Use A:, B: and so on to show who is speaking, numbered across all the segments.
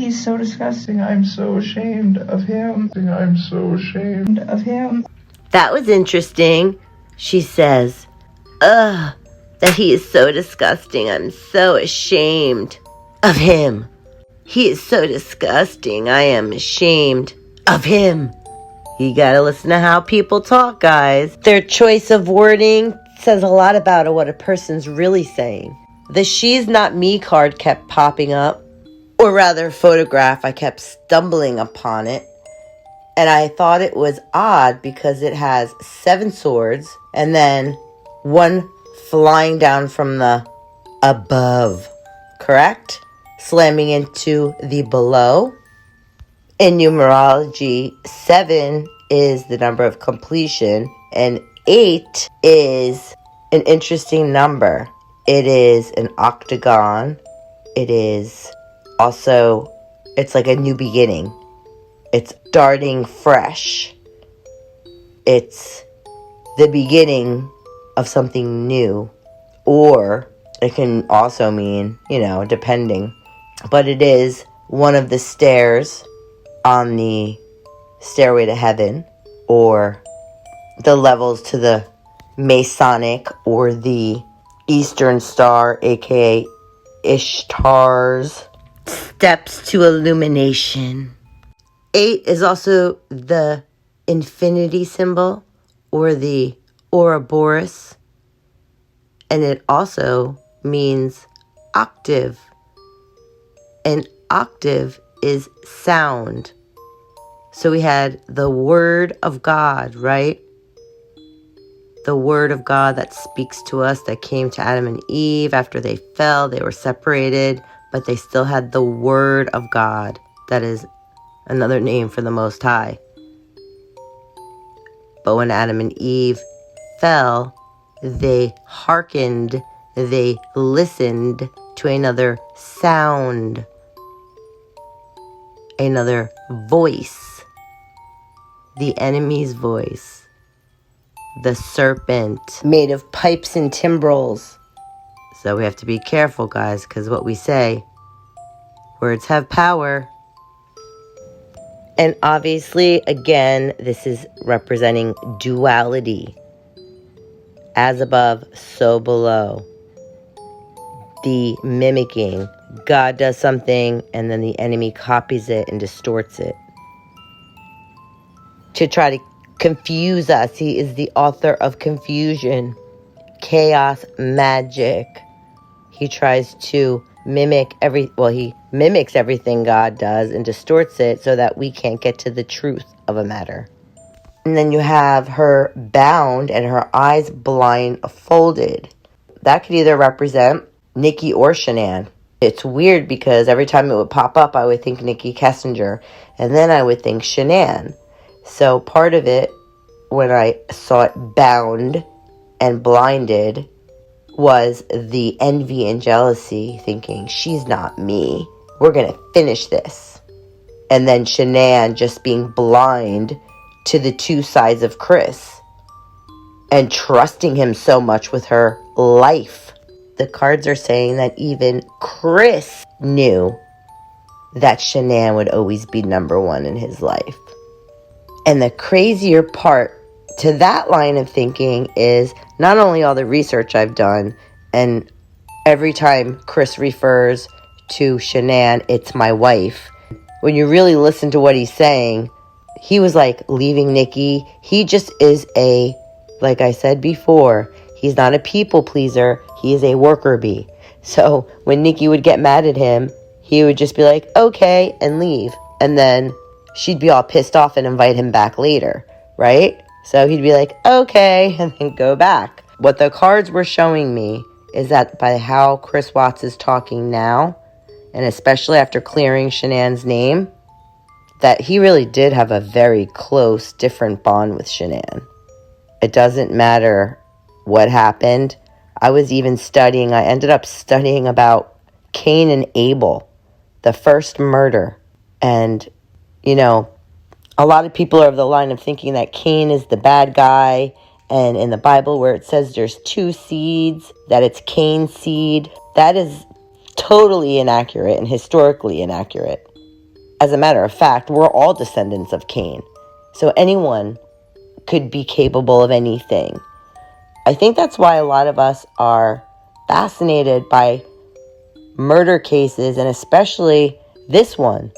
A: He's so disgusting. I'm so ashamed of him. I'm so ashamed of him.
B: That was interesting. She says, ugh, that he is so disgusting. I'm so ashamed of him. He is so disgusting. I am ashamed of him. You gotta listen to how people talk, guys. Their choice of wording says a lot about what a person's really saying. The she's not me card kept popping up, or rather photograph. I kept stumbling upon it. And I thought it was odd because it has 7 swords and then 1 flying down from the above, correct? Slamming into the below. In numerology, 7 is the number of completion and 8 is an interesting number. It is an octagon. It is also, it's like a new beginning. It's starting fresh. It's the beginning of something new. Or it can also mean, depending. But it is one of the stairs on the stairway to heaven, or the levels to the Masonic or the Eastern Star, aka Ishtar's steps to illumination. 8 is also the infinity symbol, or the Ouroboros, and it also means octave. An octave is sound. So we had the Word of God, right? The Word of God that speaks to us, that came to Adam and Eve after they fell. They were separated, but they still had the Word of God. That is another name for the Most High. But when Adam and Eve fell, they hearkened, they listened to another sound, another voice, the enemy's voice, the serpent made of pipes and timbrels. So we have to be careful, guys, because what we say, words have power. And obviously, again, this is representing duality. As above, so below. The mimicking. God does something, and then the enemy copies it and distorts it to try to confuse us. He is the author of confusion, chaos, magic. He tries to mimic he mimics everything God does and distorts it so that we can't get to the truth of a matter. And then you have her bound and her eyes blindfolded. That could either represent Nikki or Shan'nan. It's weird because every time it would pop up, I would think Nichol Kessinger, and then I would think Shan'nan. So part of it, when I saw it bound and blinded, was the envy and jealousy, thinking, she's not me. We're going to finish this. And then Shan'nan just being blind to the 2 sides of Chris and trusting him so much with her life. The cards are saying that even Chris knew that Shan'nan would always be number 1 in his life. And the crazier part to that line of thinking is not only all the research I've done, and every time Chris refers to Shan'nan, it's my wife. When you really listen to what he's saying, he was like leaving Nikki. He just is like I said before, he's not a people pleaser. He is a worker bee. So when Nikki would get mad at him, he would just be like, okay, and leave. And then she'd be all pissed off and invite him back later, right? So he'd be like, okay, and then go back. What the cards were showing me is that by how Chris Watts is talking now, and especially after clearing Shan'nan's name, that he really did have a very close, different bond with Shan'nan. It doesn't matter what happened. I ended up studying about Cain and Abel, the first murder. And, a lot of people are of the line of thinking that Cain is the bad guy. And in the Bible where it says there's 2 seeds, that it's Cain's seed, that is totally inaccurate and historically inaccurate. As a matter of fact, we're all descendants of Cain. So anyone could be capable of anything. I think that's why a lot of us are fascinated by murder cases, and especially this one.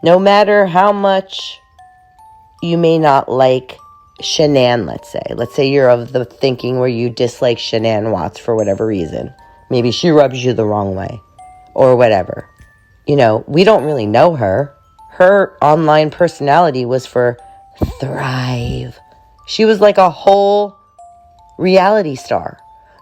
B: No matter how much you may not like Shan'nan, let's say you're of the thinking where you dislike Shan'nan Watts for whatever reason. Maybe she rubs you the wrong way or whatever. We don't really know her. Her online personality was for Thrive. She was like a whole reality star.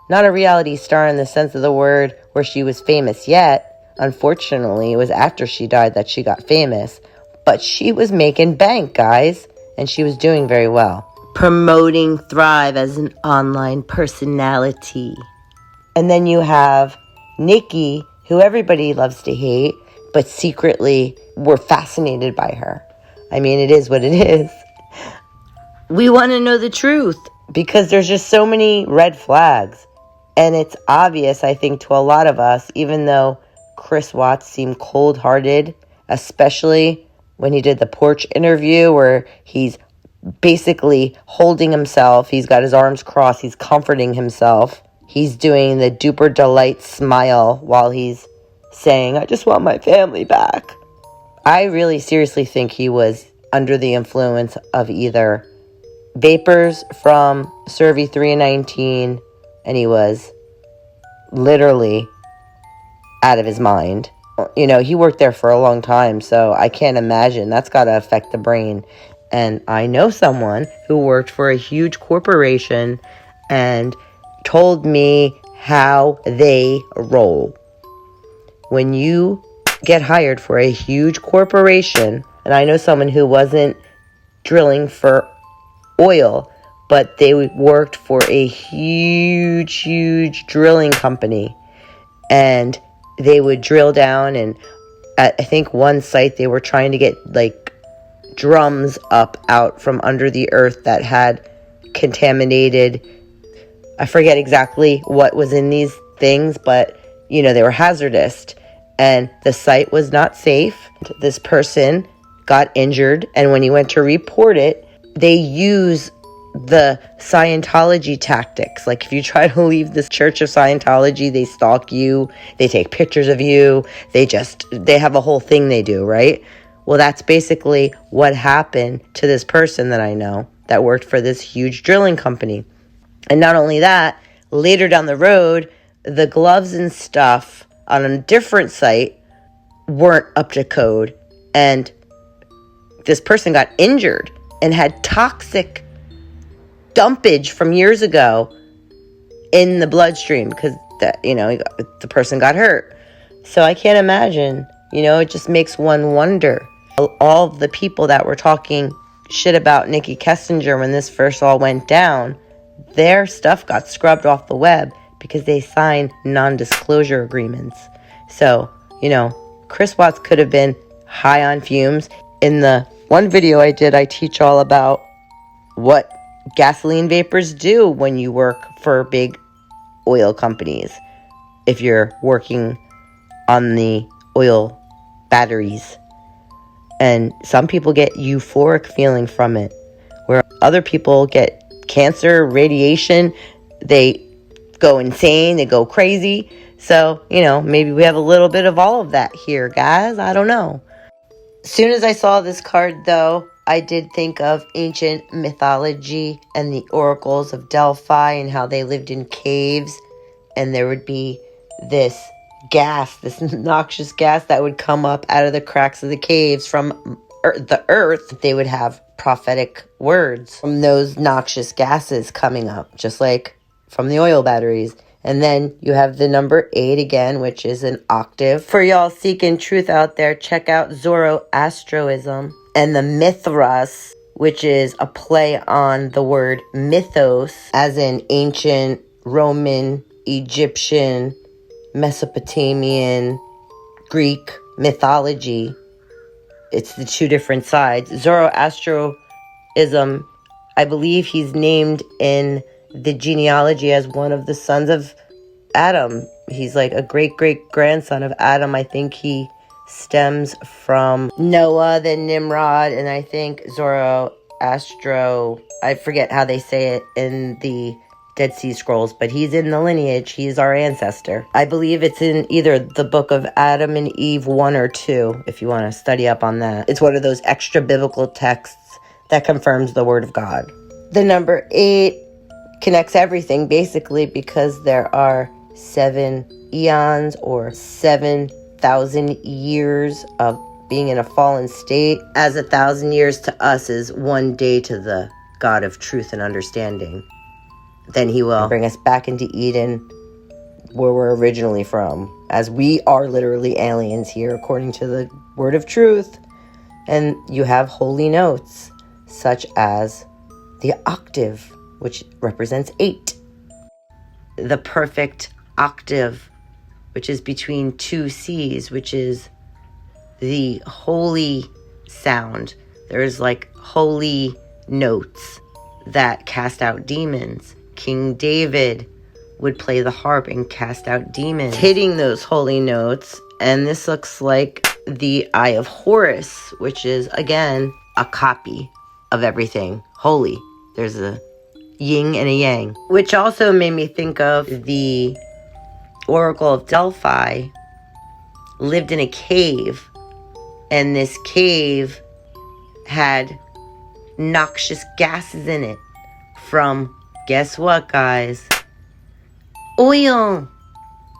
B: Not a reality star in the sense of the word where she was famous yet. Unfortunately, it was after she died that she got famous. But she was making bank, guys. And she was doing very well. Promoting Thrive as an online personality. And then you have Nikki, who everybody loves to hate, but secretly we're fascinated by her. I mean, it is what it is. We want to know the truth because there's just so many red flags. And it's obvious, I think, to a lot of us, even though Chris Watts seemed cold-hearted, especially when he did the porch interview where he's basically holding himself. He's got his arms crossed. He's comforting himself. He's doing the duper delight smile while he's saying, I just want my family back. I really seriously think he was under the influence of either vapors from Cervi 319, and he was literally out of his mind. He worked there for a long time, so I can't imagine. That's got to affect the brain. And I know someone who worked for a huge corporation and told me how they roll. When you get hired for a huge corporation, and I know someone who wasn't drilling for oil, but they worked for a huge drilling company, and they would drill down, and at I think one site they were trying to get like drums up out from under the earth that had contaminated, I forget exactly what was in these things, but they were hazardous, and the site was not safe. This person got injured, and when he went to report it, they use the Scientology tactics. Like if you try to leave this church of Scientology, they stalk you, they take pictures of you, they have a whole thing they do, right? Well, that's basically what happened to this person that I know that worked for this huge drilling company. And not only that, later down the road, the gloves and stuff on a different site weren't up to code. And this person got injured and had toxic dumpage from years ago in the bloodstream because the person got hurt. So I can't imagine. It just makes one wonder. All of the people that were talking shit about Nichol Kessinger when this first all went down, their stuff got scrubbed off the web because they signed non-disclosure agreements. So, Chris Watts could have been high on fumes. In the one video I did, I teach all about what gasoline vapors do when you work for big oil companies. If you're working on the oil batteries. And some people get euphoric feeling from it, where other people get cancer, radiation, they go insane, they go crazy. So, maybe we have a little bit of all of that here, guys. I don't know. As soon as I saw this card, though, I did think of ancient mythology and the oracles of Delphi and how they lived in caves. And there would be this gas, this noxious gas that would come up out of the cracks of the caves from the earth. They would have prophetic words from those noxious gases coming up, just like from the oil batteries. And then you have the number 8 again, which is an octave. For y'all seeking truth out there, check out Zoroastrianism and the Mithras, which is a play on the word mythos, as in ancient Roman, Egyptian, Mesopotamian, Greek mythology. It's the two different sides. Zoroastrianism, I believe he's named in the genealogy as one of the sons of Adam. He's like a great-great-grandson of Adam. I think he stems from Noah, then Nimrod, and I think Zoroastro. I forget how they say it in the Dead Sea Scrolls, but he's in the lineage. He's our ancestor. I believe it's in either the book of Adam and Eve 1 or 2, if you want to study up on that. It's one of those extra biblical texts that confirms the word of God. The number 8 connects everything, basically, because there are 7 eons or 7,000 years of being in a fallen state, as 1,000 years to us is one day to the God of truth and understanding. Then he will bring us back into Eden, where we're originally from, as we are literally aliens here, according to the word of truth. And you have holy notes, such as the octave, which represents 8. The perfect octave, which is between 2 C's, which is the holy sound. There's like holy notes that cast out demons. King David would play the harp and cast out demons, hitting those holy notes. And this looks like the Eye of Horus, which is, again, a copy of everything holy. There's a yin and a yang, which also made me think of the Oracle of Delphi lived in a cave, and this cave had noxious gases in it from, guess what, guys? Oil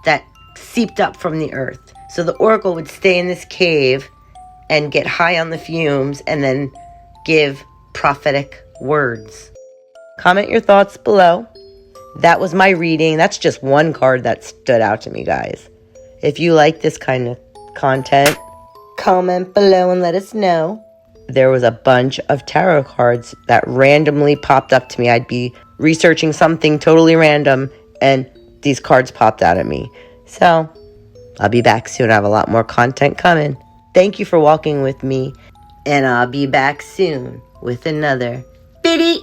B: that seeped up from the earth. So the oracle would stay in this cave and get high on the fumes and then give prophetic words. Comment your thoughts below. That was my reading. That's just one card that stood out to me, guys. If you like this kind of content, comment below and let us know. There was a bunch of tarot cards that randomly popped up to me. I'd be researching something totally random, and these cards popped out at me. So, I'll be back soon. I have a lot more content coming. Thank you for walking with me, and I'll be back soon with another video.